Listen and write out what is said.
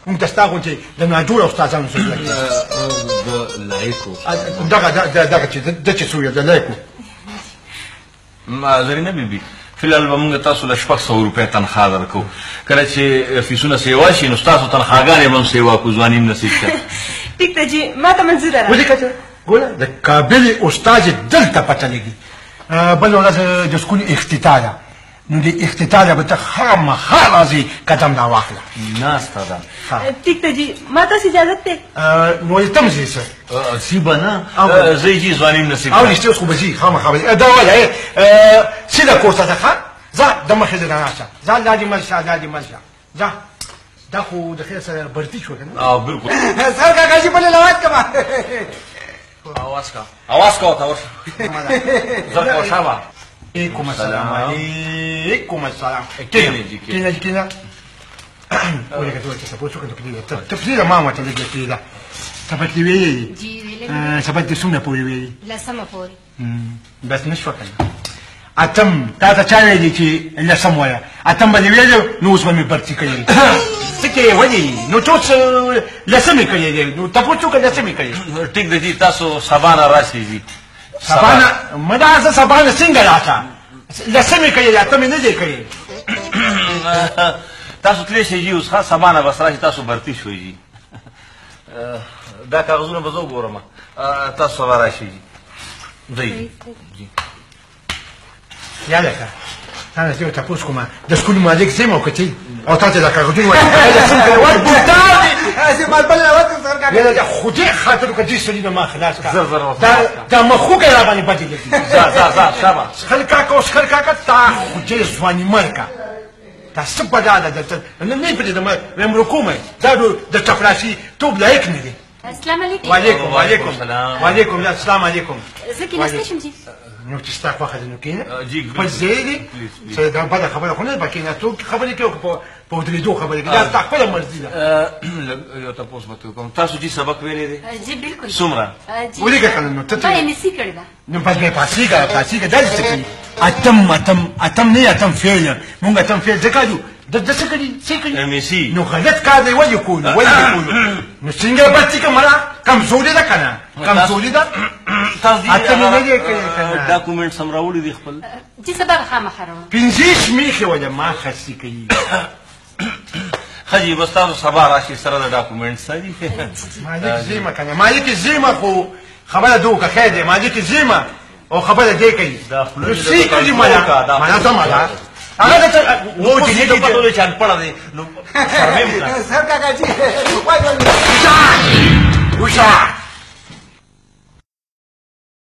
مونږ د ستا غوندې د ناجوړه استادانو سره د لایقو دغه چې د چې څو د لایقو زرینه بیبي فلحال به موږ تاسو له 600 روپۍ تنخوا درکوو کله چې فیسونه سیوا شي نو ستاسو تنخواګانې به هم سیوا کړو ځواني هم نصیب شه ټیک ده جي ما ته منظور راغی ولې کته ګوره د کابل استاد دلته پته لګي بل ورځ د سکول افتتاح ده نو د افتتاح به ته خامخا راځي قدم راواخله ناسته ده ټیک ده جي ما تاسو اجازه ته نو تم زی سر سی به نه زه جي ځواني هم نصیب او رښتیا اوس خو به ځي خامخا به دا وایه سیده کور ته ځه ځه د مخې د رڼا شه ځه دا دې مل شه دا دې مل شه ځه دا خو د خیر سره برتي شو که نه بالکل سر کاکا جي بلې لوات کما आवाज का होता زر شابه علیکم السلام علیکم السلام کینا ولې کته ورته تاسو کوم تفصیل ما ما ته لګی دا تفصیل وی سبت سمنه پوری وی لا سم پوری بس نشو کنه اتم تا چا ویلی چې لا سم ویا اتم باندې ویلو نو اوس باندې برتی کوي سکه ودی نو ټوڅ لسمې کوي نو تاسو کوم لسمې کوي ټیک دی تاسو سبانه راشي جی سبانه مدازه سبانه څنګه راځه لسمې کوي اتم نه دی کوي تاسو تللی شئ جی اوس ښه سبانه بس راشي تاسو برتی شوئ جی دا کاغذونه به زه وګورم تاسو سبا راشئ جی ځئ جی یا لکه تا زه تاسو کومه د سکول مالک زما وکړي او تاسو دا کاغذونه وایي دا څنګه وایي بوتان زه ما بل نه وته سر کا نه خودي خاطر کو دې سړي نه ما خلاص کا دا مخوګه را باندې پاتې دي za شابه خلکا کو خلکا کا تا خودي ځواني مرکا تاسو په دا د نه په دې د ممرکومه دا د چپراشي توب لایق نه دي السلام علیکم وعلیکم السلام وعلیکم السلام علیکم زکه نستشم جی نو چې ستا خوښه ده نو کښېنه جی په ځای دي چې دا بده خبره خو نه ده کښېنه څوک خبرې کوي په ودرېدو خبرې کوي دا ستا خپله مرضي ده یو تپوس به کوم تاسو جی سبق ویلی دی جی بالکل څومره ولیکه که نه نو ته ما یې نسي کړې ده نو بس بیا پاسېږه داسې څه کوي اتم نه اتم فعل مونږ اتم فعل ځکه جو د څه کړي نو غلط کار دی ولې کولو نو څنګه برتي که مړه کمزوري ده که نه کمزوري ده اتم نه دی کړی ډاکومنټ سم راوړي دي خپل جی سبا به خامخا راوړم 50 میخې وله ما خرڅي کوي ښه جي بس تاسو سبا راشئ سره د ډاکومنټ سره مالک زیمه که نه مالک زیمه خو خبره ده وکړه خیر دی مالک زیمه او خبره دی کوي نو سی کړي مانا ته مانا هغه ته وو چې دې ته پټول چې ان پړه دی نو سر کاکا جی وای